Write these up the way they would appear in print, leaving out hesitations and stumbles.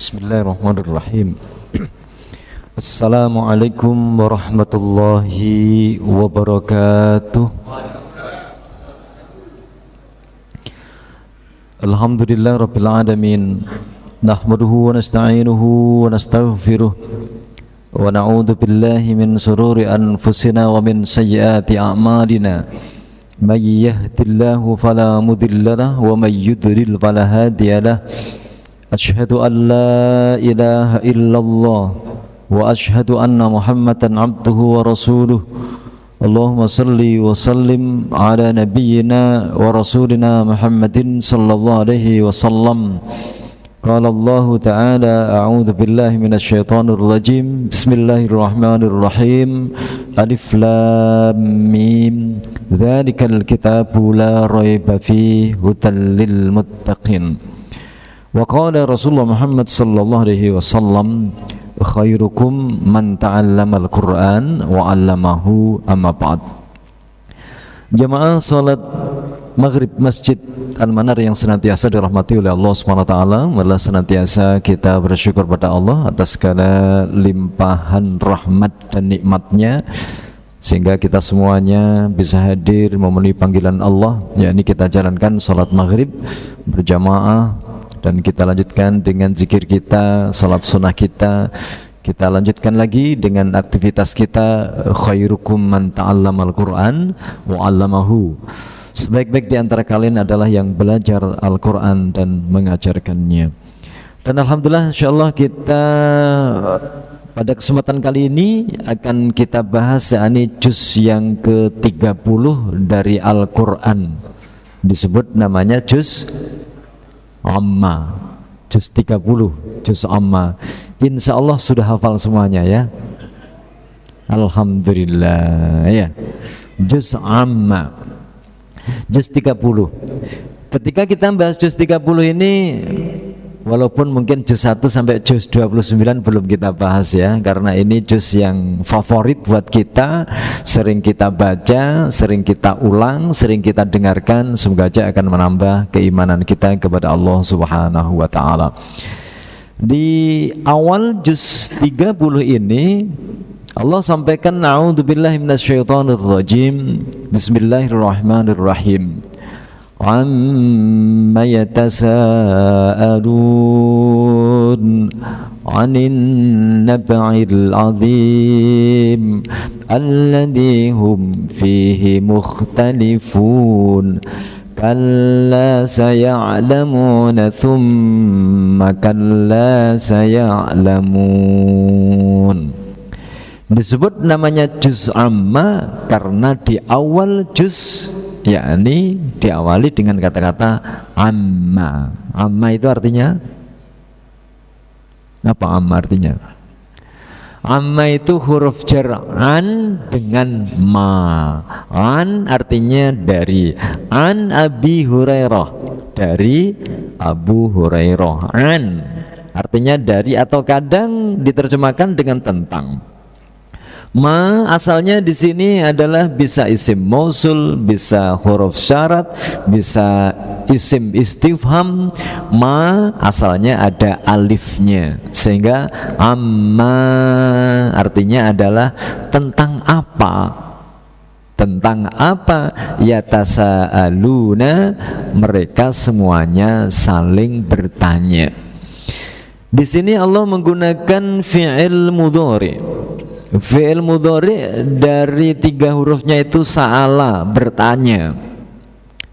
Bismillahirrahmanirrahim. Assalamualaikum warahmatullahi wabarakatuh. Alhamdulillah rabbil alamin. Nahmaduhu wa nasta'inuhu wa nastaghfiruh wa na'udzu billahi min shururi anfusina wa min sayyiati a'malina. May yahdihillahu fala mudilla lahu wa may yudlil fala hadiya lahu. Asyhadu an la ilaha illallah wa asyhadu anna Muhammadan abduhu wa rasuluh. Allahumma salli wa sallim ala nabiyyina wa rasulina Muhammadin sallallahu alaihi wasallam. Qala Allah ta'ala a'udzu billahi minasy syaithanir rajim. Bismillahirrahmanirrahim. Alif lam mim. Dzalikal kitabu la raiba fihi hudal lil muttaqin. Wa qala Rasulullah Muhammad sallallahu alaihi wasallam, khairukum man ta'allamal Qur'an wa 'allamahu, amma ba'd. Jamaah salat maghrib Masjid Al-Manar yang senantiasa dirahmati oleh Allah SWT, malah senantiasa kita bersyukur pada Allah atas segala limpahan rahmat dan nikmatnya, sehingga kita semuanya bisa hadir memenuhi panggilan Allah, yakni kita jalankan salat maghrib berjamaah, dan kita lanjutkan dengan zikir kita, salat sunnah kita. Kita lanjutkan lagi dengan aktivitas kita, khairukum man ta'allamal Qur'an wa 'allamahu. Sebaik-baik di antara kalian adalah yang belajar Al-Quran dan mengajarkannya. Dan alhamdulillah, insyaallah kita pada kesempatan kali ini akan kita bahas yakni juz yang ke-30 dari Al-Quran. Disebut namanya juz Amma, juz 30, juz Amma. Insya Allah sudah hafal semuanya ya. Alhamdulillah ya. Juz Amma, juz 30. Ketika kita bahas juz 30 ini, walaupun mungkin juz 1 sampai juz 29 belum kita bahas ya, karena ini juz yang favorit buat kita, sering kita baca, sering kita ulang, sering kita dengarkan. Semoga aja akan menambah keimanan kita kepada Allah Subhanahu wa taala. Di awal juz 30 ini Allah sampaikan, a'udzubillahi minasyaitonirrajim, bismillahirrahmanirrahim. Amma yatasa'alun 'anil naba'il 'azim alladzi hum fihi mukhtalifun kalla saya'lamuna thumma kalla saya'lamun. Disebut namanya juz Amma karena di awal juz, yakni diawali dengan kata-kata Amma. Amma itu artinya apa? Amma artinya, Amma itu huruf jar an dengan ma. An artinya dari. An Abi Hurairah, dari Abu Hurairah. An artinya dari, atau kadang diterjemahkan dengan tentang. Ma asalnya di sini adalah bisa isim mausul, bisa huruf syarat, bisa isim istifham. Ma asalnya ada alifnya, sehingga amma artinya adalah tentang apa. Tentang apa? Yatasa'aluna, mereka semuanya saling bertanya. Di sini Allah menggunakan fi'il mudhari. Fi'il mudhari dari 3 hurufnya itu sa'ala, bertanya.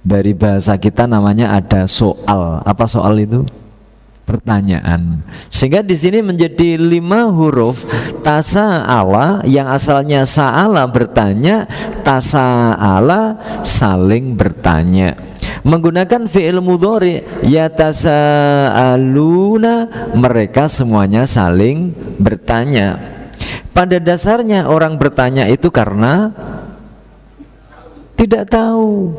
Dari bahasa kita namanya ada soal. Apa soal itu? Pertanyaan. Sehingga di sini menjadi 5 huruf tasa'ala, yang asalnya sa'ala bertanya, tasa'ala saling bertanya. Menggunakan fi'il mudhari, yatasa'aluna, mereka semuanya saling bertanya. Pada dasarnya orang bertanya itu karena tidak tahu.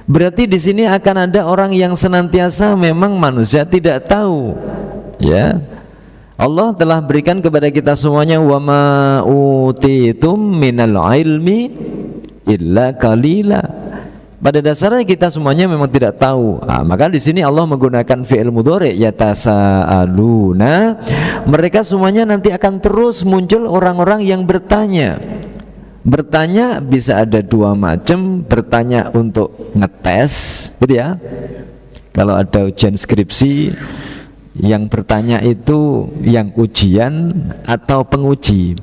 Berarti di sini akan ada orang yang senantiasa memang manusia tidak tahu. Ya. Allah telah berikan kepada kita semuanya, wa ma utitum minal ilmi illa qalila. Pada dasarnya kita semuanya memang tidak tahu. Maka di sini Allah menggunakan fi'il mudhari yatasaaluna. Mereka semuanya nanti akan terus muncul orang-orang yang bertanya. Bertanya bisa ada dua macam, bertanya untuk ngetes, gitu ya. Kalau ada ujian skripsi, yang bertanya itu yang ujian atau penguji.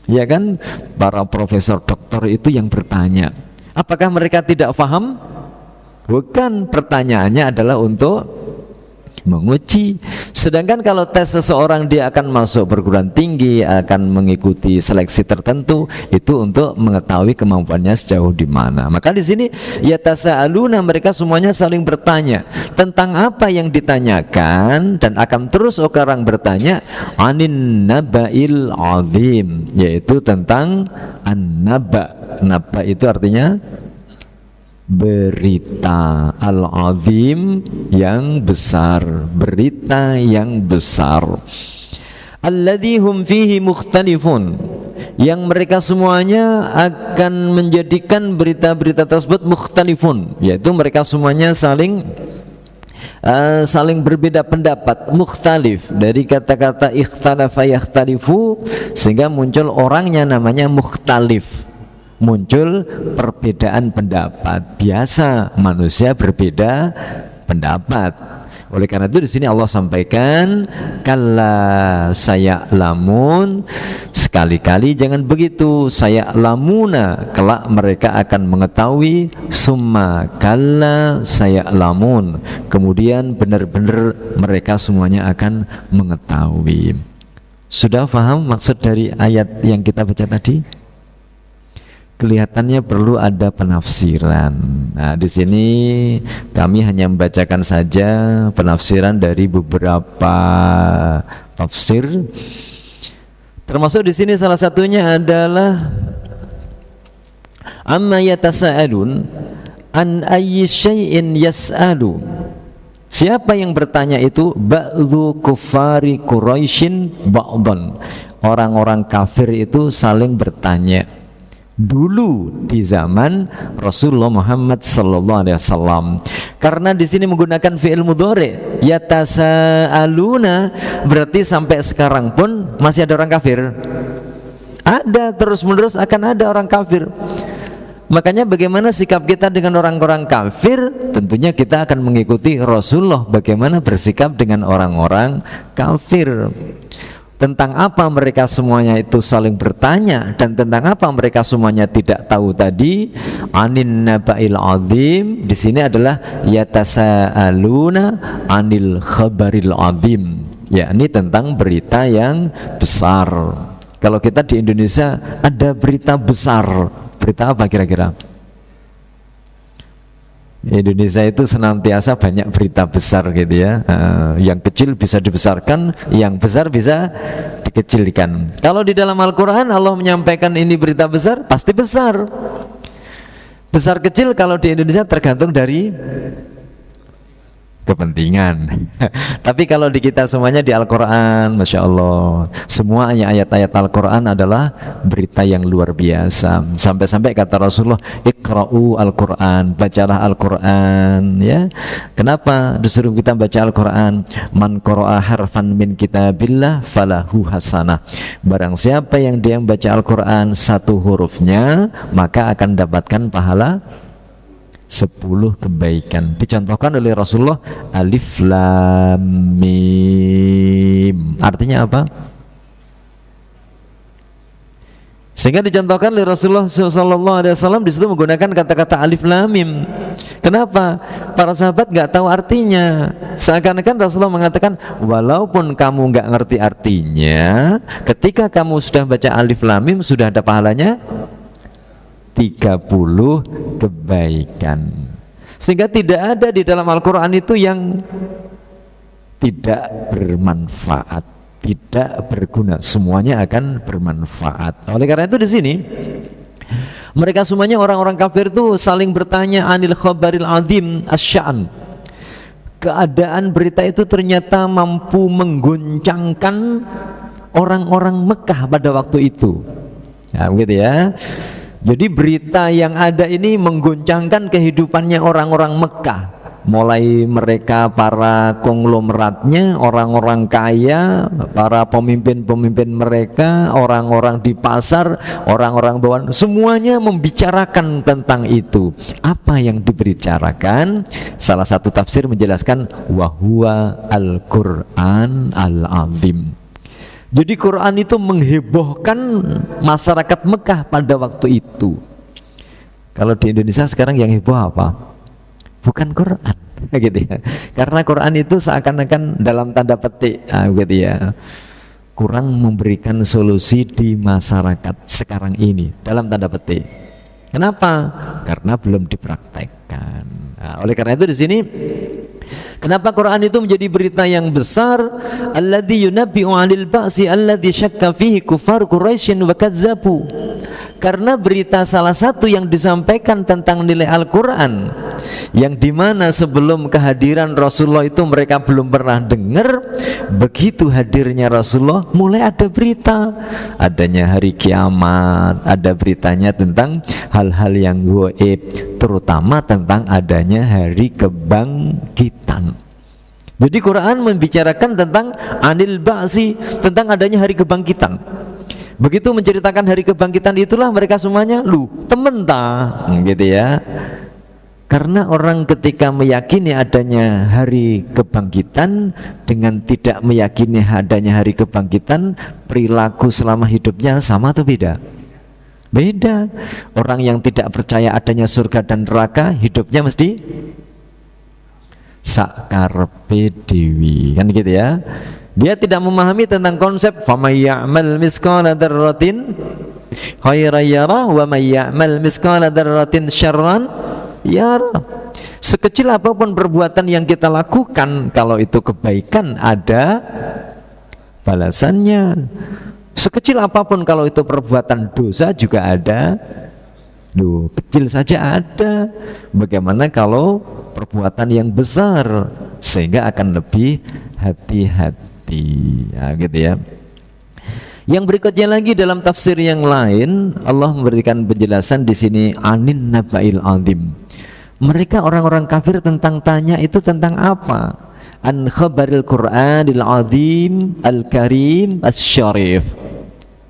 Ya kan, para profesor doktor itu yang bertanya. Apakah mereka tidak paham? Bukan, pertanyaannya adalah untuk menguji. Sedangkan kalau tes seseorang dia akan masuk perguruan tinggi, akan mengikuti seleksi tertentu, itu untuk mengetahui kemampuannya sejauh di mana. Maka di sini yatasaaluna, mereka semuanya saling bertanya tentang apa yang ditanyakan, dan akan terus orang bertanya anin nabail azim, yaitu tentang an-naba. Naba itu artinya berita, al-azim yang besar, berita yang besar. Alladzi hum fihi mukhtalifun, yang mereka semuanya akan menjadikan berita-berita tersebut mukhtalifun, yaitu mereka semuanya saling berbeda pendapat. Mukhtalif dari kata-kata ikhtalafa yakhtalifu, sehingga muncul orangnya namanya mukhtalif. Muncul perbedaan pendapat. Biasa manusia berbeda pendapat. Oleh karena itu di sini Allah sampaikan kalla saya'lamun, sekali-kali jangan begitu. Saya'lamuna, kelak mereka akan mengetahui. Summa kalla saya'lamun, kemudian benar-benar mereka semuanya akan mengetahui. Sudah paham maksud dari ayat yang kita baca tadi? Kelihatannya perlu ada penafsiran. Nah, di sini kami hanya membacakan saja penafsiran dari beberapa tafsir. Termasuk di sini salah satunya adalah amma yatasaalun an ayyi syai'in yas'alu. Siapa yang bertanya itu? Ba'dhu kuffari Quraisyin ba'dhan. Orang-orang kafir itu saling bertanya dulu di zaman Rasulullah Muhammad sallallahu alaihi wasallam. Karena di sini menggunakan fi'il mudhari yatasaaluna, berarti sampai sekarang pun masih ada orang kafir. Ada, terus-menerus akan ada orang kafir. Makanya bagaimana sikap kita dengan orang-orang kafir? Tentunya kita akan mengikuti Rasulullah bagaimana bersikap dengan orang-orang kafir. Tentang apa mereka semuanya itu saling bertanya, dan tentang apa mereka semuanya tidak tahu tadi, anin nabail azim, di sini adalah yatasaaluna anil khabaril azim, yakni tentang berita yang besar. Kalau kita di Indonesia ada berita besar, berita apa kira-kira? Indonesia itu senantiasa banyak berita besar gitu ya. Yang kecil bisa dibesarkan, yang besar bisa dikecilkan. Kalau di dalam Al-Quran Allah menyampaikan ini berita besar, pasti besar. Besar kecil kalau di Indonesia tergantung dari kepentingan. Tapi kalau di kita semuanya di Al-Quran, Masya Allah, semua ayat-ayat Al-Quran adalah berita yang luar biasa. Sampai-sampai kata Rasulullah, iqra'u Al-Quran, bacalah Al-Quran ya. Kenapa disuruh kita baca Al-Quran? Man qara'a harfan min kitabillah falahu hasanah. Barang siapa yang dia membaca Al-Quran satu hurufnya, maka akan dapatkan pahala 10 kebaikan. Dicontohkan oleh Rasulullah alif lam mim. Artinya apa? Sehingga dicontohkan oleh Rasulullah SAW di situ menggunakan kata-kata alif lam mim. Kenapa? Para sahabat nggak tahu artinya. Seakan-akan Rasulullah mengatakan, walaupun kamu nggak ngerti artinya, ketika kamu sudah baca alif lam mim sudah ada pahalanya 30 kebaikan. Sehingga tidak ada di dalam Al-Quran itu yang tidak bermanfaat, tidak berguna, semuanya akan bermanfaat. Oleh karena itu di sini mereka semuanya orang-orang kafir itu saling bertanya anil khabaril azim asy-sya'n. Keadaan berita itu ternyata mampu mengguncangkan orang-orang Mekah pada waktu itu. Ya, begitu ya. Jadi berita yang ada ini mengguncangkan kehidupannya orang-orang Mekah. Mulai mereka para konglomeratnya, orang-orang kaya, para pemimpin-pemimpin mereka, orang-orang di pasar, orang-orang bawaan, semuanya membicarakan tentang itu. Apa yang dibicarakan? Salah satu tafsir menjelaskan wahwa Al-Quran Al-Azim. Jadi Quran itu menghebohkan masyarakat Mekah pada waktu itu. Kalau di Indonesia sekarang yang heboh apa? Bukan Quran, gitu ya. Karena Quran itu seakan-akan dalam tanda petik, gitu ya, kurang memberikan solusi di masyarakat sekarang ini, dalam tanda petik. Kenapa? Karena belum dipraktekkan. Nah, oleh karena itu di sini, kenapa Quran itu menjadi berita yang besar? Alladzi yunabbi'u 'anil ba'si alladzi syakka fihi kufar Quraisy wa kadzabu. Karena berita salah satu yang disampaikan tentang nilai Al-Quran, yang dimana sebelum kehadiran Rasulullah itu mereka belum pernah dengar. Begitu hadirnya Rasulullah, mulai ada berita adanya hari kiamat, ada beritanya tentang hal-hal yang gaib, terutama tentang adanya hari kebangkitan. Jadi Quran membicarakan tentang anil ba'si, tentang adanya hari kebangkitan. Begitu menceritakan hari kebangkitan itulah mereka semuanya, lu temen ta, gitu ya. Karena orang ketika meyakini adanya hari kebangkitan dengan tidak meyakini adanya hari kebangkitan, perilaku selama hidupnya sama atau beda? Beda. Orang yang tidak percaya adanya surga dan neraka, hidupnya mesti sakarepe dewi, kan gitu ya. Dia tidak memahami tentang konsep famay ya'mal misqala dzarratin khairan yarah wa may ya'mal misqala dzarratin syarran yarah. Sekecil apapun perbuatan yang kita lakukan, kalau itu kebaikan ada balasannya. Sekecil apapun kalau itu perbuatan dosa juga ada. Loh, kecil saja ada. Bagaimana kalau perbuatan yang besar? Sehingga akan lebih hati-hati. Ya, gitu ya. Yang berikutnya lagi dalam tafsir yang lain, Allah memberikan penjelasan di sini anin nabail azim. Mereka orang-orang kafir tentang tanya itu tentang apa? An khabaril Qur'anil azim al-karim as-syarif.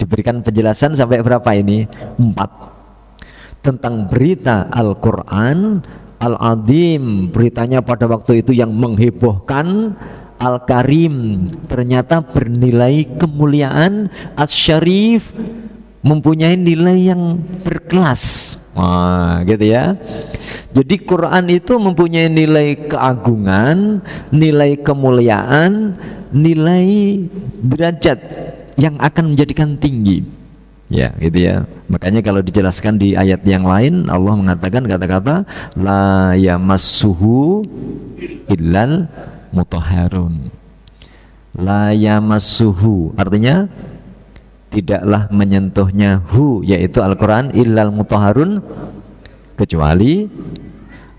Diberikan penjelasan sampai berapa ini? 4. Tentang berita Al-Quran Al-Azim, beritanya pada waktu itu yang menghebohkan. Al-Karim, ternyata bernilai kemuliaan. As-Syarif, mempunyai nilai yang berkelas. Wah, gitu ya. Jadi Quran itu mempunyai nilai keagungan, nilai kemuliaan, nilai derajat yang akan menjadikan tinggi. Ya, gitu ya. Makanya kalau dijelaskan di ayat yang lain, Allah mengatakan kata-kata la yamassuhu illal mutahharun. La yamassuhu artinya tidaklah menyentuhnya hu, yaitu Al-Quran, illal mutahharun, kecuali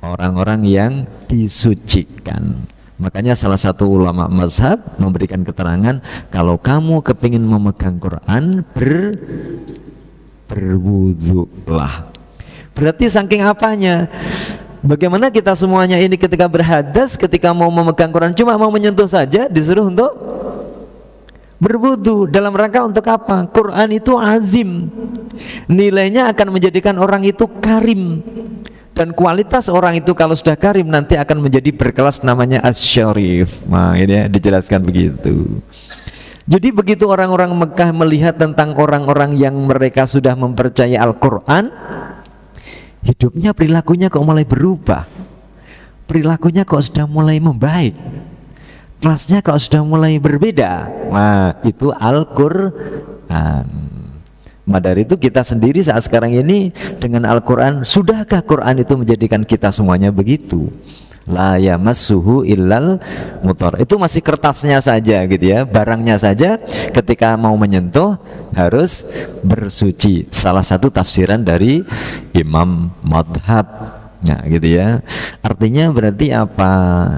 orang-orang yang disucikan. Makanya salah satu ulama mazhab memberikan keterangan, kalau kamu kepingin memegang Quran, berwudhulah. Berarti saking apanya? Bagaimana kita semuanya ini ketika berhadas, ketika mau memegang Quran, cuma mau menyentuh saja, disuruh untuk berwudu. Dalam rangka untuk apa? Quran itu azim, nilainya akan menjadikan orang itu karim. Dan kualitas orang itu kalau sudah karim nanti akan menjadi berkelas, namanya as-syarif. Nah, ini ya, dijelaskan begitu. Jadi begitu orang-orang Mekah melihat tentang orang-orang yang mereka sudah mempercayai Al-Quran, hidupnya, perilakunya kok mulai berubah, perilakunya kok sudah mulai membaik, kelasnya kok sudah mulai berbeda. Nah, itu Al-Quran. Maka dari itu kita sendiri saat sekarang ini dengan Al-Quran, sudahkah Quran itu menjadikan kita semuanya begitu? La yamassuhu illal mutar. Itu masih kertasnya saja gitu ya, barangnya saja. Ketika mau menyentuh harus bersuci. Salah satu tafsiran dari Imam Madhab. Nah, gitu ya. Artinya berarti apa?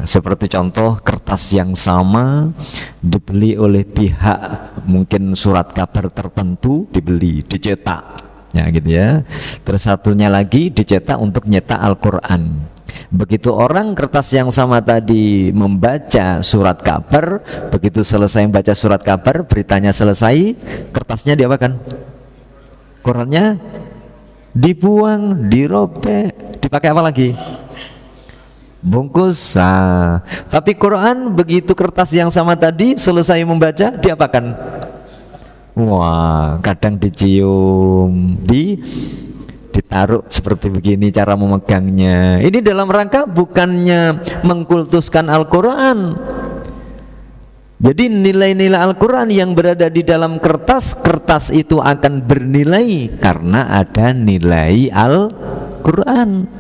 Seperti contoh kertas yang sama dibeli oleh pihak, mungkin surat kabar tertentu dibeli, dicetak. Ya gitu ya. Terus satunya lagi dicetak untuk nyetak Al-Quran. Begitu orang kertas yang sama tadi membaca surat kabar, begitu selesai membaca surat kabar, beritanya selesai, kertasnya diapakan? Qurannya dibuang, dirobek, dipakai apa lagi? Bungkus. Tapi Quran begitu kertas yang sama tadi selesai membaca, diapakan? Wah, kadang dicium, ditaruh seperti begini cara memegangnya. Ini dalam rangka bukannya mengkultuskan Al-Quran. Jadi nilai-nilai Al-Quran yang berada di dalam kertas, kertas itu akan bernilai karena ada nilai Al-Quran.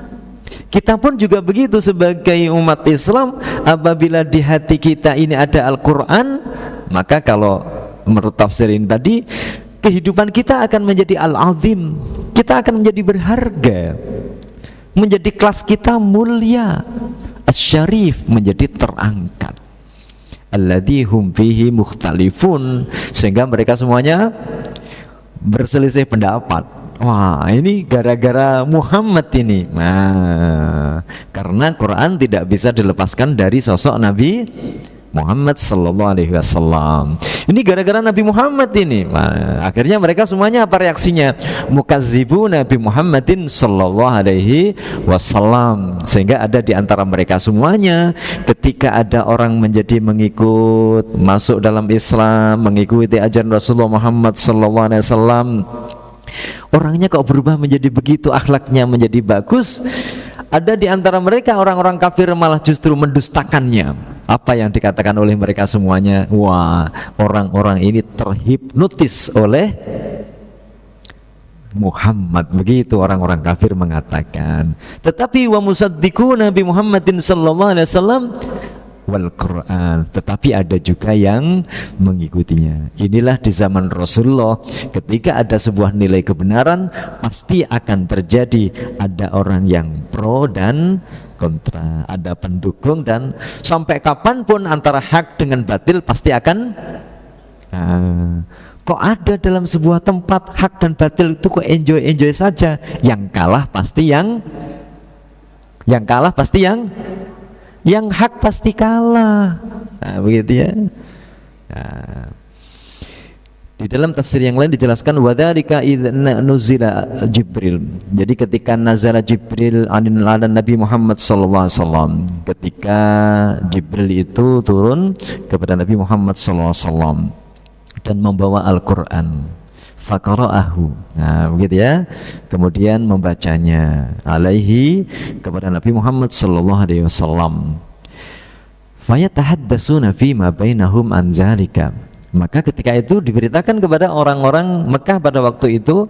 Kita pun juga begitu sebagai umat Islam. Apabila di hati kita ini ada Al-Quran, maka kalau menurut tafsirin tadi, kehidupan kita akan menjadi al-azim, kita akan menjadi berharga, menjadi kelas kita mulia, as-syarif, menjadi terangkat, alladzi hum fihi mukhtalifun, sehingga mereka semuanya berselisih pendapat. Wah, ini gara-gara Muhammad ini. Nah, karena Quran tidak bisa dilepaskan dari sosok Nabi Muhammad sallallahu alaihi wasallam. Ini gara-gara Nabi Muhammad ini. Nah, akhirnya mereka semuanya apa reaksinya? Mukazzibu Nabi Muhammadin sallallahu alaihi wasallam. Sehingga ada di antara mereka semuanya, ketika ada orang menjadi mengikut, masuk dalam Islam, mengikuti ajaran Rasulullah Muhammad sallallahu alaihi wasallam, orangnya kok berubah menjadi begitu, akhlaknya menjadi bagus. Ada di antara mereka orang-orang kafir malah justru mendustakannya. Apa yang dikatakan oleh mereka semuanya? Wah, orang-orang ini terhipnotis oleh Muhammad. Begitu orang-orang kafir mengatakan. Tetapi wa musaddiquna Nabi Muhammadin sallallahu alaihi wasallam wal Quran, tetapi ada juga yang mengikutinya. Inilah di zaman Rasulullah, ketika ada sebuah nilai kebenaran, pasti akan terjadi ada orang yang pro dan kontra, ada pendukung, dan sampai kapanpun antara hak dengan batil pasti akan kok ada dalam sebuah tempat hak dan batil itu kok enjoy saja. Yang kalah pasti yang hak pasti kalah. Nah, begitu ya. Nah, di dalam tafsir yang lain dijelaskan wadzalika idza nuzila Jibril. Jadi ketika nazala Jibril anin Nabi Muhammad sallallahu alaihi wasallam, ketika Jibril itu turun kepada Nabi Muhammad sallallahu alaihi wasallam dan membawa Al-Qur'an, faqara'ahu. Nah, begitu ya. Kemudian membacanya alaihi kepada Nabi Muhammad sallallahu alaihi wasallam. Fayatahaddatsuna fi ma bainahum an zalika. Maka ketika itu diberitakan kepada orang-orang Mekah pada waktu itu,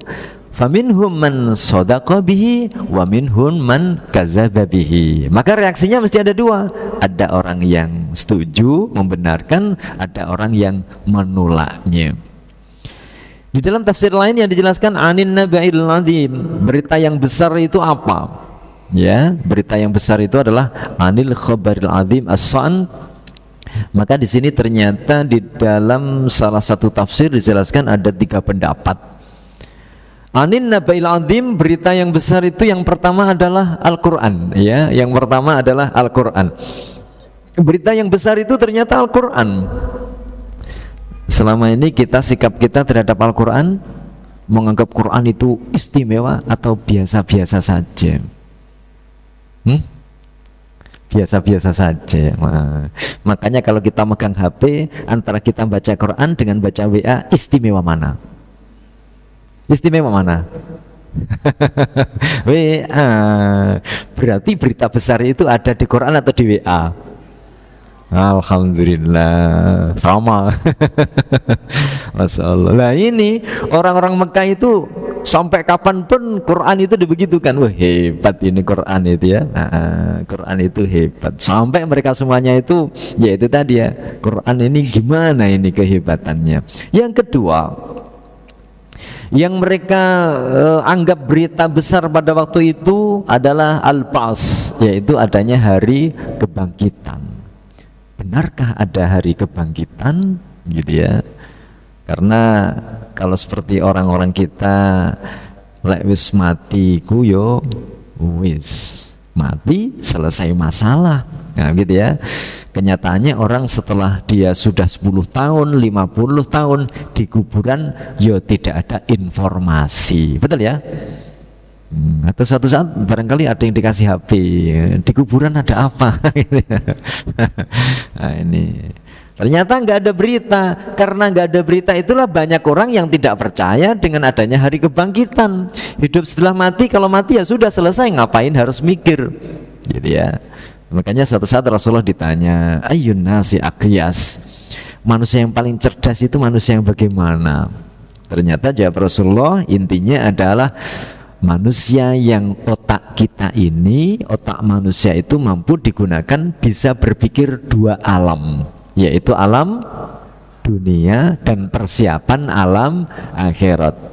faminhum man shadaqa bihi wa minhum man kadzdzaba bihi. Maka reaksinya mesti ada dua. Ada orang yang setuju, membenarkan, ada orang yang menolaknya. Di dalam tafsir lain yang dijelaskan anin naba'il adzim, berita yang besar itu apa? Ya, berita yang besar itu adalah anil khabaril adzim as-san. Maka di sini ternyata di dalam salah satu tafsir dijelaskan ada 3 pendapat. Anin naba'il adzim, berita yang besar itu yang pertama adalah Al-Qur'an, ya. Yang pertama adalah Al-Qur'an. Berita yang besar itu ternyata Al-Qur'an. Selama ini sikap kita terhadap Al-Quran, menganggap Quran itu istimewa atau biasa-biasa saja? Biasa-biasa saja. Makanya kalau kita megang HP, antara kita baca Quran dengan baca WA, istimewa mana? Istimewa mana? WA. Berarti berita besar itu ada di Quran atau di WA? Alhamdulillah, sama. Masya Allah. Nah ini orang-orang Mekah itu sampai kapanpun Quran itu dibegitukan. Wah, hebat ini Quran itu ya. Quran itu hebat. Sampai mereka semuanya itu, ya itu tadi ya, Quran ini gimana ini kehebatannya. Yang kedua, yang mereka anggap berita besar pada waktu itu adalah Al-Ba'ts, yaitu adanya hari kebangkitan. Benarkah ada hari kebangkitan, gitu ya? Karena kalau seperti orang-orang kita Lek wis mati ku yo wis mati, selesai masalah. Nah gitu ya. Kenyataannya orang setelah dia sudah 10 tahun, 50 tahun di kuburan, yo tidak ada informasi. Betul ya? Atau suatu saat barangkali ada yang dikasih HP, di kuburan ada apa? Nah ini ternyata nggak ada berita. Karena nggak ada berita itulah banyak orang yang tidak percaya dengan adanya hari kebangkitan. Hidup setelah mati, kalau mati ya sudah selesai, ngapain harus mikir, gitu ya. Makanya suatu saat Rasulullah ditanya, ayyun nasi aqyas, manusia yang paling cerdas itu manusia yang bagaimana? Ternyata jawab Rasulullah, intinya adalah manusia yang otak kita ini, otak manusia itu mampu digunakan bisa berpikir dua alam, yaitu alam dunia dan persiapan alam akhirat.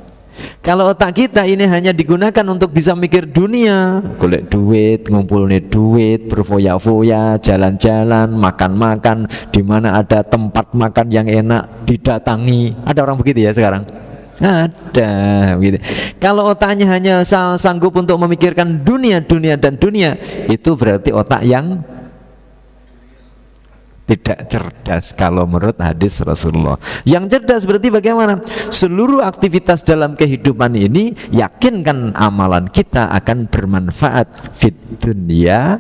Kalau otak kita ini hanya digunakan untuk bisa mikir dunia, golek duit, ngumpulin duit, berfoya-foya, jalan-jalan, makan-makan, di mana ada tempat makan yang enak didatangi. Ada orang begitu ya sekarang? Ada gitu. Kalau otaknya hanya sanggup untuk memikirkan dunia, dan dunia, itu berarti otak yang tidak cerdas kalau menurut hadis Rasulullah. Yang cerdas berarti bagaimana? Seluruh aktivitas dalam kehidupan ini, yakinkan amalan kita akan bermanfaat fit dunya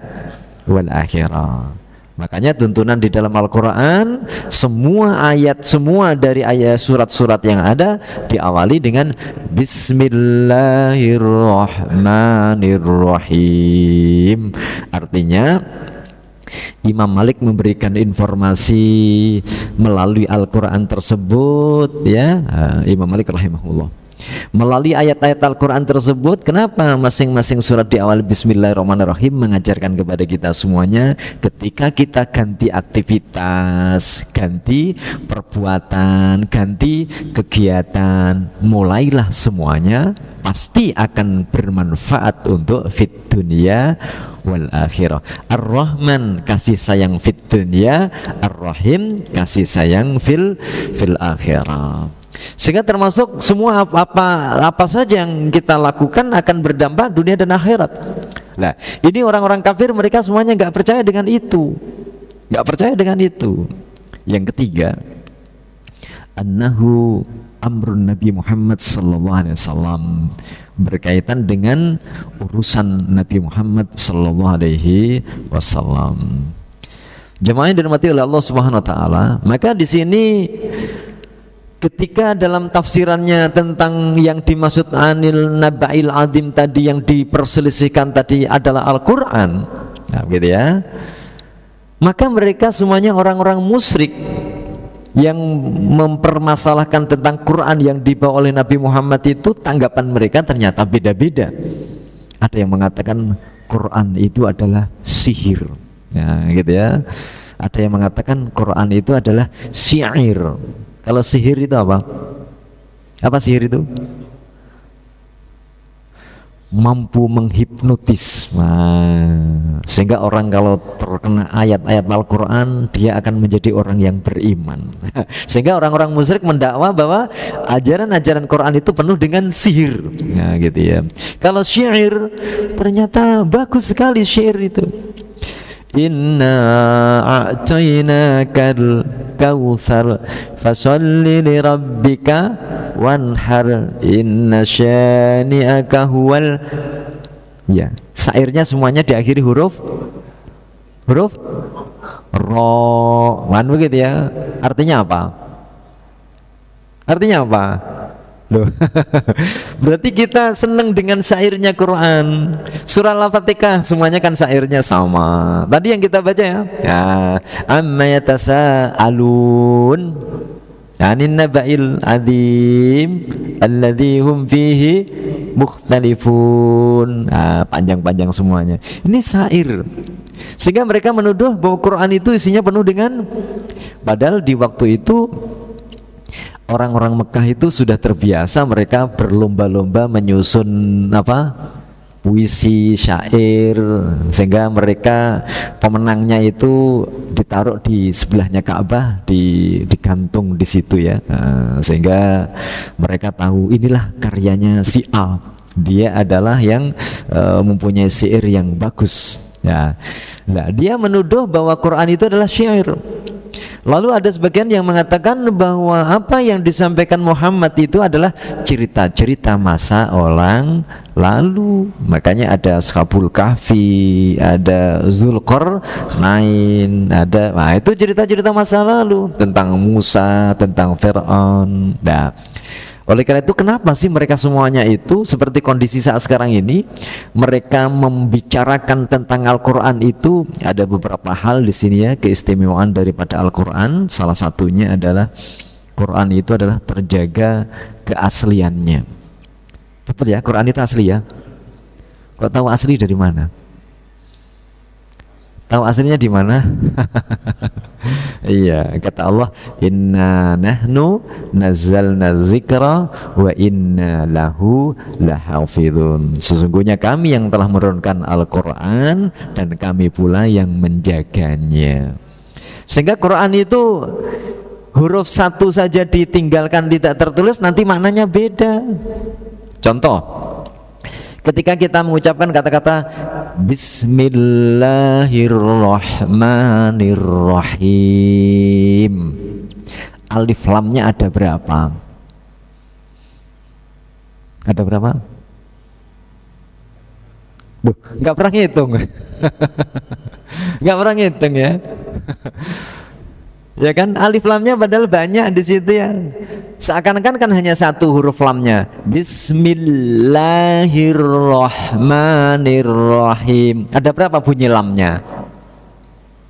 wal akhirah. Makanya tuntunan di dalam Al-Quran, semua ayat, semua dari ayat surat-surat yang ada diawali dengan Bismillahirrahmanirrahim. Artinya Imam Malik memberikan informasi melalui Al-Quran tersebut, ya. Imam Malik rahimahullah, melalui ayat-ayat Al-Quran tersebut. Kenapa masing-masing surat di awal Bismillahirrahmanirrahim? Mengajarkan kepada kita semuanya, ketika kita ganti aktivitas, ganti perbuatan, ganti kegiatan, mulailah semuanya pasti akan bermanfaat untuk fit dunia wal akhirah. Ar-Rahman kasih sayang fit dunia, Ar-Rahim kasih sayang fil akhirah. Sehingga termasuk semua apa saja yang kita lakukan akan berdampak dunia dan akhirat. Nah, ini orang-orang kafir, mereka semuanya nggak percaya dengan itu, nggak percaya dengan itu. Yang ketiga, annahu amrun Nabi Muhammad sallallahu alaihi wasallam, berkaitan dengan urusan Nabi Muhammad sallallahu alaihi wasallam. Jemaah yang dirahmati oleh Allah Subhanahu wa taala, maka di sini ketika dalam tafsirannya tentang yang dimaksud anil naba'il adim tadi, yang diperselisihkan tadi adalah Al-Quran, nah, gitu ya, maka mereka semuanya orang-orang musyrik yang mempermasalahkan tentang Quran yang dibawa oleh Nabi Muhammad itu, tanggapan mereka ternyata beda-beda. Ada yang mengatakan Quran itu adalah sihir, nah, gitu ya. Ada yang mengatakan Quran itu adalah syair. Kalau sihir itu apa? Apa sihir itu? Mampu menghipnotis, sehingga orang kalau terkena ayat-ayat Al-Quran, dia akan menjadi orang yang beriman. Sehingga orang-orang musyrik mendakwa bahwa ajaran-ajaran Quran itu penuh dengan sihir, nah, gitu ya. Kalau syair, ternyata bagus sekali syair itu. Inna a'tainakal kautsar fasalli li rabbika wanhar inna syani'aka huwal, ya, syairnya semuanya diakhiri huruf ro, kan begitu ya. Artinya apa? Artinya apa? Loh. Berarti kita senang dengan syairnya Quran. Surah Al-Fatihah semuanya kan syairnya sama. Tadi yang kita baca ya, amma yatasaalun anin naba'il adzim alladzi hum fihi mukhtalifun. Panjang-panjang semuanya. Ini syair. Sehingga mereka menuduh bahwa Quran itu isinya penuh dengan, padahal di waktu itu orang-orang Mekah itu sudah terbiasa, mereka berlomba-lomba menyusun puisi, syair, sehingga mereka pemenangnya itu ditaruh di sebelahnya Ka'bah, digantung di situ ya, sehingga mereka tahu inilah karyanya si A, dia adalah yang mempunyai syair yang bagus. Ya, nah, dia menuduh bahwa Quran itu adalah syair. Lalu ada sebagian yang mengatakan bahwa apa yang disampaikan Muhammad itu adalah cerita-cerita masa orang lalu. Makanya ada Ashabul Kahfi, ada Zulkarnain, nah itu cerita-cerita masa lalu tentang Musa, tentang Fir'aun. Nah, oleh karena itu kenapa sih mereka semuanya itu seperti kondisi saat sekarang ini, mereka membicarakan tentang Al-Quran itu ada beberapa hal di sini ya, keistimewaan daripada Al-Quran. Salah satunya adalah Quran itu adalah terjaga keasliannya. Betul ya, Quran itu asli ya. Kok tahu asli dari mana? Tahu aslinya di mana? Iya, kata Allah, inna nahnu nazzalna dzikra wa inna lahu lahafizun. Sesungguhnya kami yang telah menurunkan Al-Qur'an dan kami pula yang menjaganya. Sehingga Quran itu huruf satu saja ditinggalkan tidak tertulis nanti maknanya beda. Contoh, ketika kita mengucapkan kata-kata Bismillahirrahmanirrahim, alif lamnya ada berapa? Ada berapa? Duh, nggak pernah ngitung. Nggak pernah ngitung ya. Ya kan, alif lamnya padahal banyak di situ ya. Seakan-akan kan hanya satu huruf lamnya. Bismillahirrahmanirrahim. Ada berapa bunyi lamnya?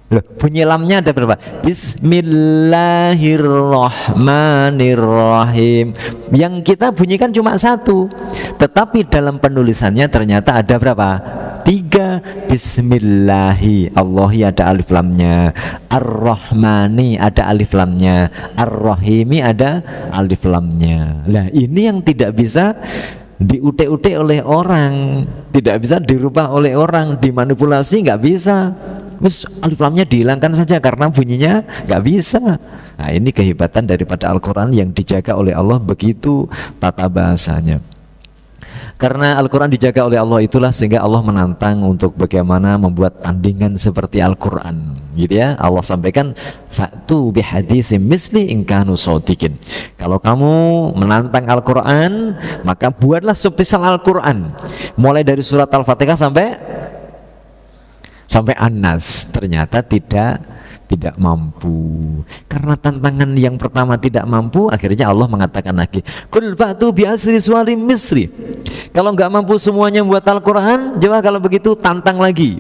Loh, bunyi lamnya ada berapa? Bismillahirrahmanirrahim. Yang kita bunyikan cuma satu, tetapi dalam penulisannya ternyata ada berapa? 3. Bismillahi, Allahi ada alif lamnya, Ar-Rahmani ada alif lamnya, Ar-Rahimi ada alif lamnya. Lah ini yang tidak bisa diutek-utek oleh orang, tidak bisa dirubah oleh orang, dimanipulasi nggak bisa. Terus alif lamnya dihilangkan saja karena bunyinya nggak bisa. Nah ini kehebatan daripada Al-Quran yang dijaga oleh Allah, begitu tata bahasanya. Karena Al-Quran dijaga oleh Allah itulah sehingga Allah menantang untuk bagaimana membuat tandingan seperti Al-Quran, gitu ya. Allah sampaikan fa'tu bihaditsim misli in kanu shadiqin. Kalau kamu menantang Al-Quran, maka buatlah semisal Al-Quran, mulai dari surat Al-Fatihah sampai An-Nas. Ternyata tidak mampu. Karena tantangan yang pertama tidak mampu, akhirnya Allah mengatakan lagi, qul fa'tu bi asri suwarim misri. Kalau nggak mampu semuanya buat Al-Quran, coba kalau begitu tantang lagi.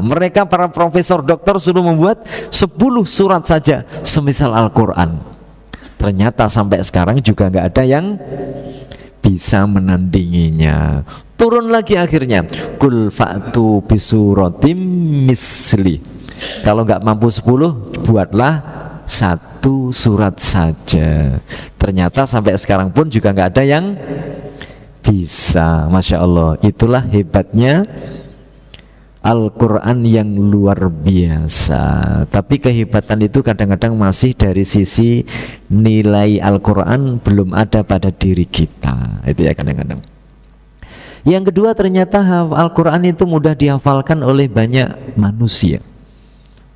Mereka para profesor doktor sudah membuat 10 surat saja semisal Al-Quran. Ternyata sampai sekarang juga nggak ada yang bisa menandinginya. Turun lagi akhirnya, qul fa'tu bi suratim misli. Kalau nggak mampu 10, buatlah 1 surat saja. Ternyata sampai sekarang pun juga nggak ada yang bisa. Masya Allah, itulah hebatnya Al-Quran yang luar biasa. Tapi kehebatan itu kadang-kadang masih dari sisi nilai Al-Quran belum ada pada diri kita. Itu ya kadang-kadang. Yang kedua, ternyata Al-Quran itu mudah dihafalkan oleh banyak manusia.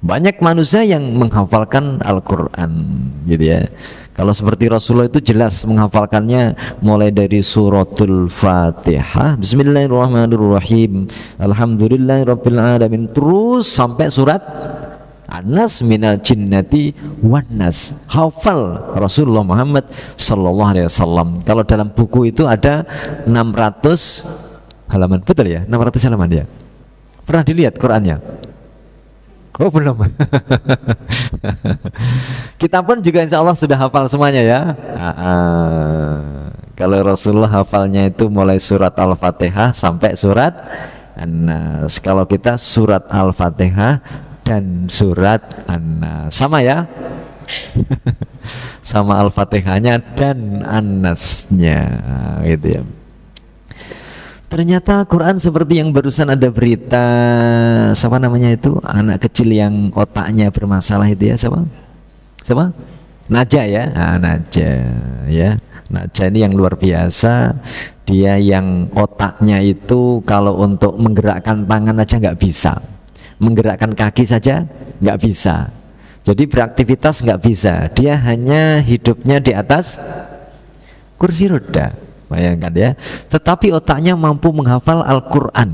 Banyak manusia yang menghafalkan Al-Quran, gitu ya. Kalau seperti Rasulullah itu jelas menghafalkannya mulai dari suratul Fatihah, Bismillahirrahmanirrahim, Alhamdulillahirabbil alamin, terus sampai surat An-Nas minal jinnati wan nas. Hafal Rasulullah Muhammad sallallahu alaihi wasallam. Kalau dalam buku itu ada 600 halaman, betul ya? 600 halaman ya. Pernah dilihat Qurannya? Oh belum. Kita pun juga insya Allah sudah hafal semuanya ya. Kalau Rasulullah hafalnya itu mulai surat Al-Fatihah sampai surat An-Nas. Kalau kita surat Al-Fatihah dan surat An-Nas sama ya. Sama Al-Fatihahnya dan An-Nasnya, gitu ya. Ternyata Quran seperti yang barusan ada berita, siapa namanya itu, anak kecil yang otaknya bermasalah itu ya, siapa? Naja ya, Naja ya. Naja ini yang luar biasa, Dia yang otaknya itu kalau untuk menggerakkan tangan aja nggak bisa, menggerakkan kaki saja nggak bisa. Jadi beraktivitas nggak bisa. Dia hanya hidupnya di atas kursi roda. Bayangkan ya. Tetapi otaknya mampu menghafal Al-Quran.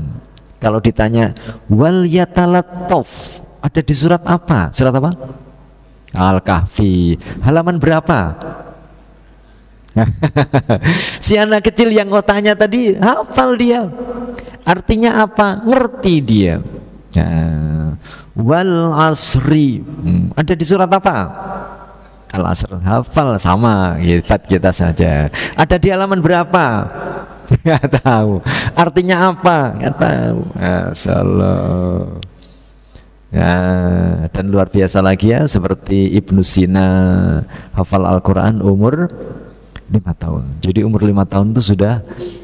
Kalau ditanya wal yatalattaf, ada di surat apa? Surat apa? Al-Kahfi. Halaman berapa? Si anak kecil yang otaknya tadi hafal dia. Artinya apa? Ngerti dia. Wal asri. Ada di surat apa? Al-Asr. Hafal sama, hebat kita saja. Ada di halaman berapa? Nggak tahu. Artinya apa? Nggak tahu. Masyaallah. Ya, dan luar biasa lagi ya, seperti Ibnu Sina hafal Al-Quran umur 5 tahun. Jadi umur 5 tahun itu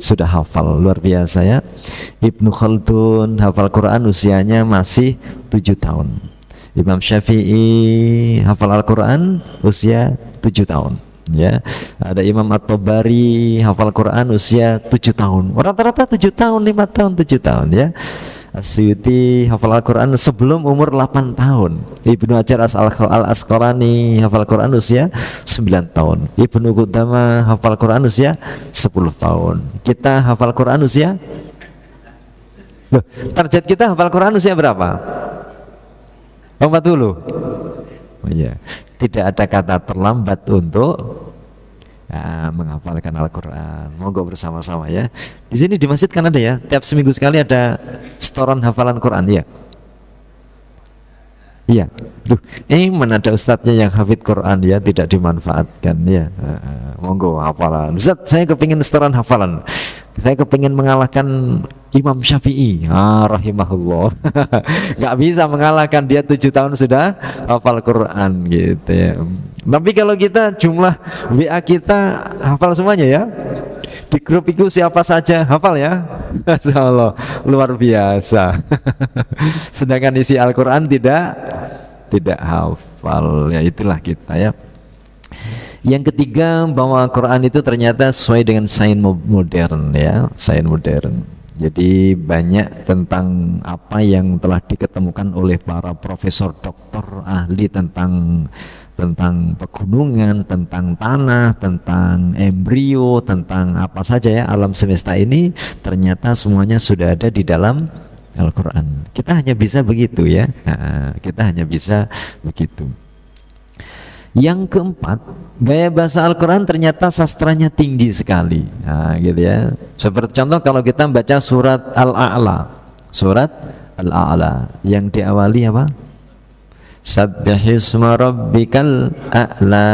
sudah hafal, luar biasa ya. Ibnu Khaldun hafal Quran usianya masih 7 tahun. Imam Syafi'i hafal Al-Quran usia 7 tahun. Ya, ada Imam At-Tabari hafal Quran usia 7 tahun. Rata-rata 7 tahun, 5 tahun, 7 tahun ya. As-Suyuti hafal Al-Quran sebelum umur 8 tahun. Ibnu Hajar Al-Asqalani hafal Quran usia 9 tahun. Ibnu Qudamah hafal Quran usia 10 tahun. Kita hafal Quran usia? Loh, target kita hafal Quran usia berapa? 40. Oh iya. Tidak ada kata terlambat untuk menghafalkan Al-Quran. Monggo bersama-sama ya. Di sini di masjid kan ada ya, tiap seminggu sekali ada setoran hafalan Quran ya. Iya. Duh, mana ada ustadznya yang hafid Quran ya, tidak dimanfaatkan ya. Monggo hafalan. Ustadz, saya kepingin setoran hafalan. Saya kepingin mengalahkan Imam Syafi'i, rahimahullah. Nggak bisa mengalahkan, dia 7 tahun sudah hafal Quran gitu ya. Tapi kalau kita jumlah WA kita hafal semuanya ya. Di grup itu siapa saja hafal ya. Masya Allah, luar biasa. Sedangkan isi Al-Quran tidak hafal ya, itulah kita ya. Yang ketiga, bahwa Quran itu ternyata sesuai dengan sains modern ya, sains modern. Jadi banyak tentang apa yang telah diketemukan oleh para profesor, doktor, ahli tentang pegunungan, tentang tanah, tentang embrio, tentang apa saja ya alam semesta ini, ternyata semuanya sudah ada di dalam Al-Quran. Kita hanya bisa begitu ya, kita hanya bisa begitu. Yang keempat, gaya bahasa Al-Quran ternyata sastranya tinggi sekali. Nah, gitu ya. Seperti contoh kalau kita baca surat Al-A'la, surat Al-A'la yang diawali apa? Sabbihisma rabbikal a'la.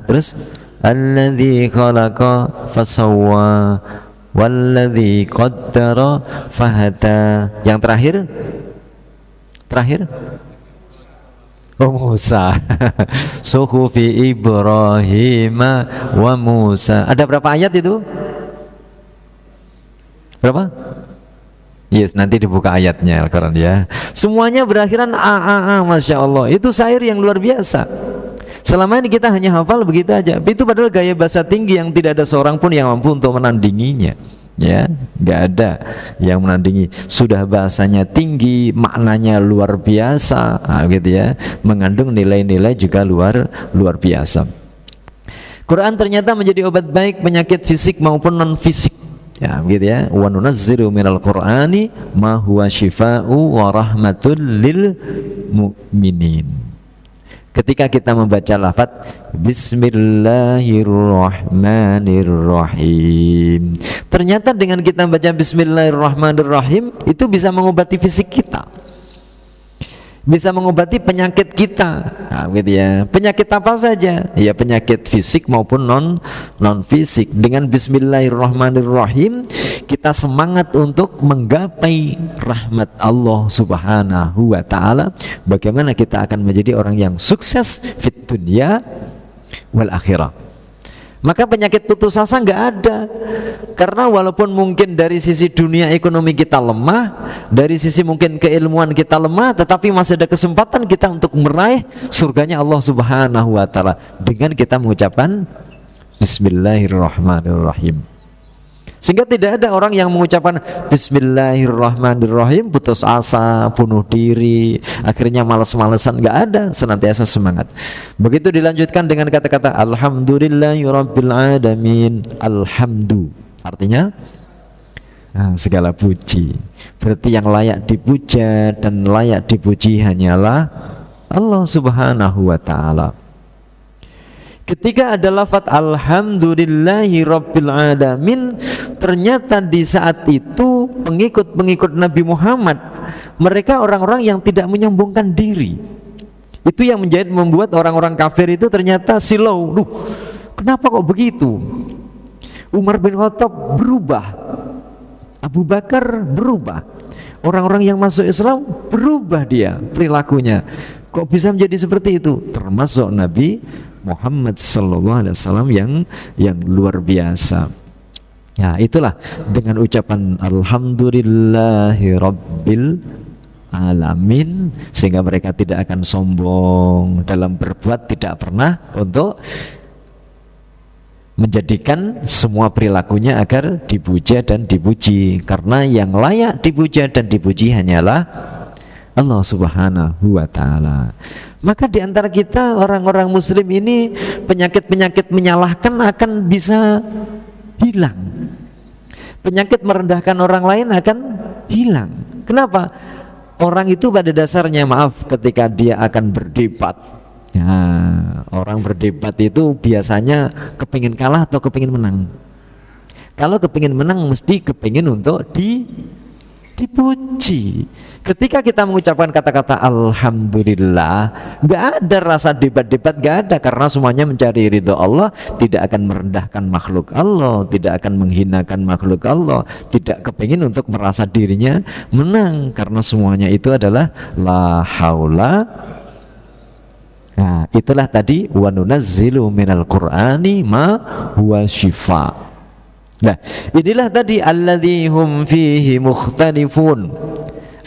Terus alladzi khalaqa fasawwa walladzi qaddara fahada. Yang terakhir Musa. Suhufi Ibrahim wa Musa. Ada berapa ayat itu? Berapa? Yes, nanti dibuka ayatnya Al-Quran ya. Semuanya berakhiran a. Masya Allah. Itu syair yang luar biasa. Selama ini kita hanya hafal begitu aja. Itu padahal gaya bahasa tinggi yang tidak ada seorang pun yang mampu untuk menandinginya. Ya, nggak ada yang menandingi. Sudah bahasanya tinggi, maknanya luar biasa, gitu ya, mengandung nilai-nilai juga luar biasa. Quran ternyata menjadi obat baik penyakit fisik maupun non fisik, ya, gitu ya. Wa nunazzilu minal Qur'ani ma huwa shifaa'u wa rahmatul lil mu'minin. Ketika kita membaca lafaz Bismillahirrahmanirrahim, ternyata dengan kita baca Bismillahirrahmanirrahim itu bisa mengobati fisik kita, bisa mengobati penyakit kita, gitu ya. Penyakit apa saja? Ya, penyakit fisik maupun non fisik. Dengan Bismillahirrahmanirrahim kita semangat untuk menggapai rahmat Allah Subhanahu wa ta'ala. Bagaimana kita akan menjadi orang yang sukses fit dunya wal akhirah. Maka penyakit putus asa nggak ada, karena walaupun mungkin dari sisi dunia ekonomi kita lemah, dari sisi mungkin keilmuan kita lemah, tetapi masih ada kesempatan kita untuk meraih surganya Allah Subhanahu wa ta'ala dengan kita mengucapkan Bismillahirrahmanirrahim. Sehingga tidak ada orang yang mengucapkan Bismillahirrahmanirrahim putus asa, bunuh diri, akhirnya malas-malesan. Nggak ada, senantiasa semangat. Begitu dilanjutkan dengan kata-kata Alhamdulillahirabbil alamin. Alhamdu artinya segala puji. Berarti yang layak dipuja dan layak dipuji hanyalah Allah Subhanahu wa ta'ala. Ketika ada lafaz Alhamdulillahi Rabbil Alamin, ternyata di saat itu pengikut-pengikut Nabi Muhammad, mereka orang-orang yang tidak menyombongkan diri. Itu yang membuat orang-orang kafir itu ternyata silau. Duh, kenapa kok begitu? Umar bin Khattab berubah, Abu Bakar berubah, orang-orang yang masuk Islam berubah dia perilakunya. Kok bisa menjadi seperti itu? Termasuk Nabi Muhammad sallallahu alaihi wasallam yang luar biasa. Ya, itulah dengan ucapan Alhamdulillahi Rabbil Alamin, sehingga mereka tidak akan sombong dalam berbuat, tidak pernah untuk menjadikan semua perilakunya agar dipuja dan dipuji, karena yang layak dipuja dan dipuji hanyalah Allah Subhanahu wa ta'ala. Maka di antara kita orang-orang muslim ini penyakit-penyakit menyalahkan akan bisa hilang. Penyakit merendahkan orang lain akan hilang. Kenapa? Orang itu pada dasarnya, maaf, ketika dia akan berdebat, orang berdebat itu biasanya kepingin kalah atau kepingin menang. Kalau kepingin menang mesti kepingin untuk dipuji. Ketika kita mengucapkan kata-kata Alhamdulillah, nggak ada rasa debat-debat, nggak ada, karena semuanya mencari ridho Allah, tidak akan merendahkan makhluk Allah, tidak akan menghinakan makhluk Allah, tidak kepingin untuk merasa dirinya menang, karena semuanya itu adalah la haula. Nah, itulah tadi wa nunazzilu minal qur'ani ma huwa syifa. Nah, inilah tadi alladzi hum fihi mukhtalifun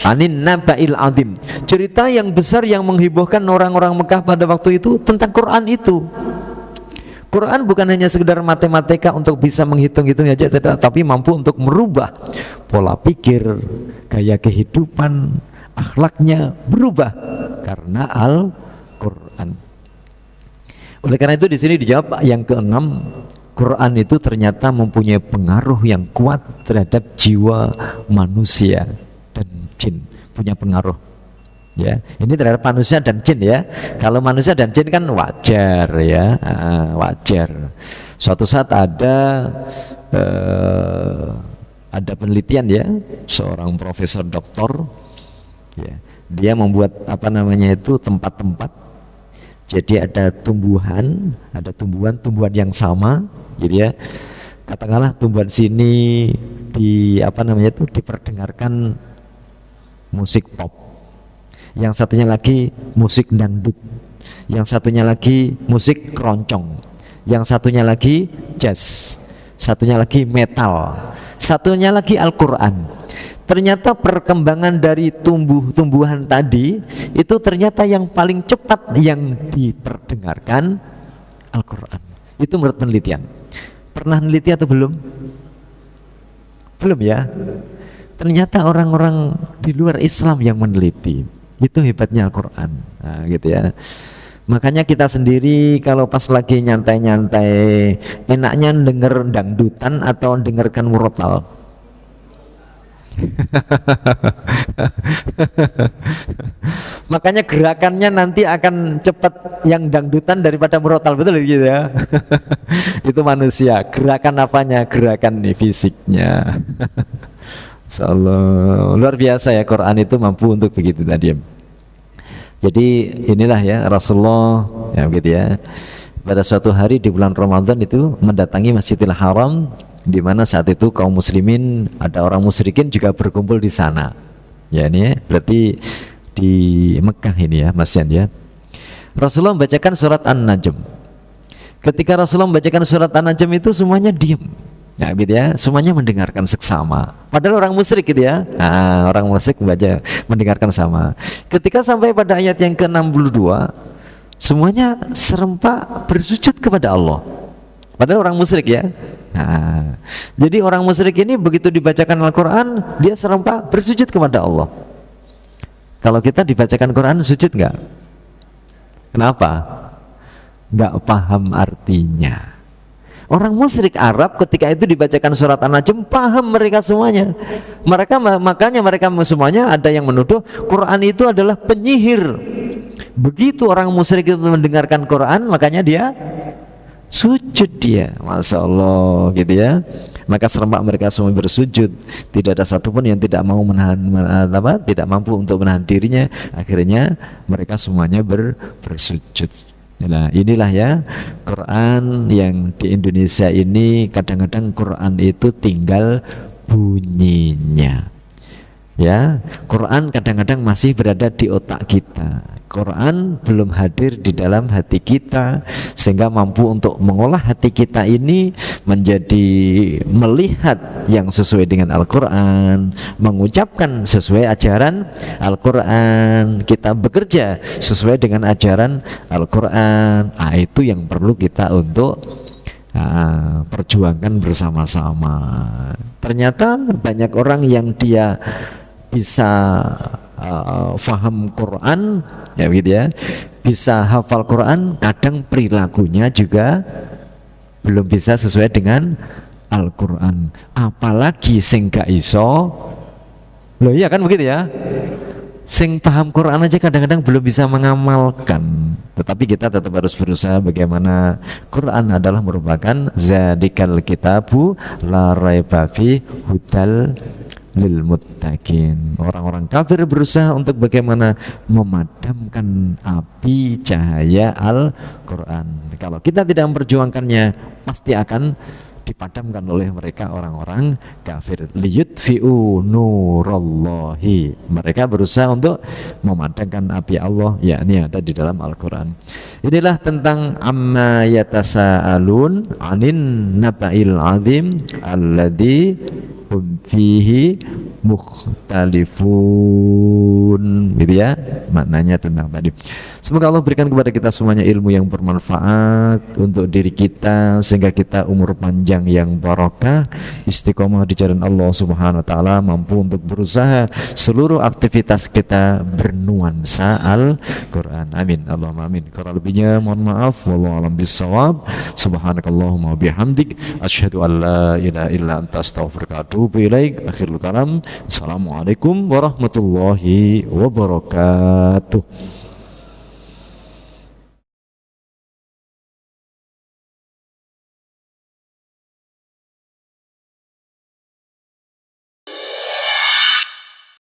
anin naba'il azim. Cerita yang besar yang menghebohkan orang-orang Mekah pada waktu itu tentang Quran itu. Quran bukan hanya sekedar matematika untuk bisa menghitung-hitung aja, tapi mampu untuk merubah pola pikir, gaya kehidupan, akhlaknya berubah karena Al-Quran. Oleh karena itu di sini dijawab yang keenam, Quran itu ternyata mempunyai pengaruh yang kuat terhadap jiwa manusia dan jin, punya pengaruh. Ya, ini terhadap manusia dan jin ya. Kalau manusia dan jin kan wajar ya, wajar. Suatu saat ada penelitian ya, seorang profesor doktor, ya, dia membuat tempat-tempat. Jadi ada tumbuhan yang sama, gitu ya. Katakanlah tumbuhan sini diperdengarkan musik pop, yang satunya lagi musik dangdut, yang satunya lagi musik keroncong, yang satunya lagi jazz, satunya lagi metal, satunya lagi Al-Quran. Ternyata perkembangan dari tumbuhan tadi itu ternyata yang paling cepat yang diperdengarkan Al-Quran. Itu menurut penelitian. Pernah meneliti atau belum? Belum ya. Ternyata orang-orang di luar Islam yang meneliti. Itu hebatnya Al-Quran. Nah, gitu ya. Makanya kita sendiri kalau pas lagi nyantai-nyantai, enaknya denger dangdutan atau dengarkan murotal? Makanya gerakannya nanti akan cepat yang dangdutan daripada murotal, betul gitu ya. Itu manusia, gerakan apanya? Gerakan nih fisiknya. Insyaallah luar biasa ya, Quran itu mampu untuk begitu tadi. Jadi inilah ya Rasulullah ya, begitu ya. Pada suatu hari di bulan Ramadan itu mendatangi Masjidil Haram, di mana saat itu kaum muslimin, ada orang musyrikin juga berkumpul di sana. Ya ini ya, berarti di Mekah ini ya, Mas Yan ya. Rasulullah membacakan surat An-Najm. Ketika Rasulullah membacakan surat An-Najm itu semuanya diam. Ya gitu ya, semuanya mendengarkan seksama. Padahal orang musyrik gitu ya. Nah, orang musyrik mendengarkan sama. Ketika sampai pada ayat yang ke-62, semuanya serempak bersujud kepada Allah. Padahal orang musyrik ya. Nah, jadi orang musyrik ini begitu dibacakan Al-Quran, dia serempak bersujud kepada Allah. Kalau kita dibacakan Quran sujud nggak? Kenapa? Nggak paham artinya. Orang musyrik Arab ketika itu dibacakan surat An-Najm paham mereka semuanya. Makanya mereka semuanya ada yang menuduh Quran itu adalah penyihir. Begitu orang musyrik itu mendengarkan Quran, makanya dia sujud dia, masya Allah gitu ya. Maka serempak mereka semua bersujud. Tidak ada satupun yang tidak mau tidak mampu untuk menahan dirinya. Akhirnya mereka semuanya bersujud. Nah, inilah ya Quran yang di Indonesia ini kadang-kadang Quran itu tinggal bunyinya. Ya, Quran kadang-kadang masih berada di otak kita. Quran belum hadir di dalam hati kita sehingga mampu untuk mengolah hati kita ini menjadi melihat yang sesuai dengan Al-Quran, mengucapkan sesuai ajaran Al-Quran, kita bekerja sesuai dengan ajaran Al-Quran. Itu yang perlu kita untuk perjuangkan bersama-sama. Ternyata banyak orang yang dia bisa faham Quran ya gitu ya, bisa hafal Quran, kadang perilakunya juga belum bisa sesuai dengan Al-Quran. Apalagi sing gak iso, loh iya kan begitu ya, sing paham Quran aja kadang-kadang belum bisa mengamalkan. Tetapi kita tetap harus berusaha bagaimana Quran adalah merupakan zadikal kitabu la raiba fi hudal lil muttaqin. Orang-orang kafir berusaha untuk bagaimana memadamkan api cahaya Al-Quran. Kalau kita tidak memperjuangkannya, pasti akan dipadamkan oleh mereka orang-orang kafir. Liyutfi'u nurallahi. Mereka berusaha untuk memadamkan api Allah, yakni ada di dalam Al-Quran. Inilah tentang amma yatasaalun anin naba'il azim alladzi hum fihi mukhtalifun, gitu ya maknanya tentang tadi. Semoga Allah berikan kepada kita semuanya ilmu yang bermanfaat untuk diri kita sehingga kita umur panjang yang barokah, istiqomah di jalan Allah Subhanahu wa taala, mampu untuk berusaha seluruh aktivitas kita bernuansa Al-Qur'an. Amin. Allahumma amin. Kurang lebihnya mohon maaf, wallahu a'lam bissawab. Subhanakallahumma bihamdik asyhadu an la ilaha illa anta astaghfiruka wa atubu ilaik. Akhirul kalam. Assalamualaikum warahmatullahi wabarakatuh.